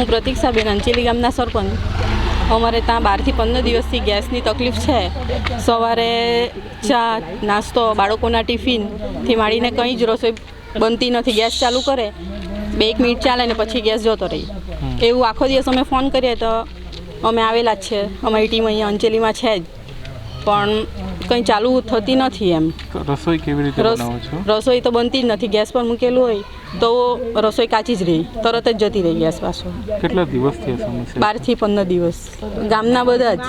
હું પ્રતીક્ષાબેન અંચેલી ગામના સરપંચ. અમારે ત્યાં 12 થી 15 દિવસથી ગેસની તકલીફ છે. સવારે ચા નાસ્તો બાળકોના ટિફિનથી માંડીને કંઈ જ રસોઈ બનતી નથી. ગેસ ચાલુ કરે 1 મિનિટ ચાલે ને પછી ગેસ જતો રહી. એવું આખો દિવસ અમે ફોન કરીએ તો અમે આવેલા જ છે, અમારી ટીમ અહીંયા અંચેલીમાં છે જ, પણ કંઈ ચાલુ થતી નથી. એમ રસોઈ કેવી રીતે બનાવો છો? રસોઈ તો બનતી જ નથી. ગેસ પર મૂકેલું હોય તો રસોઈ કાચી જ રહી, તરત જ જતી રહી ગેસ પાછો. કેટલા દિવસથી આ સમસ્યા? 12 થી 15 દિવસ ગામના બધા જ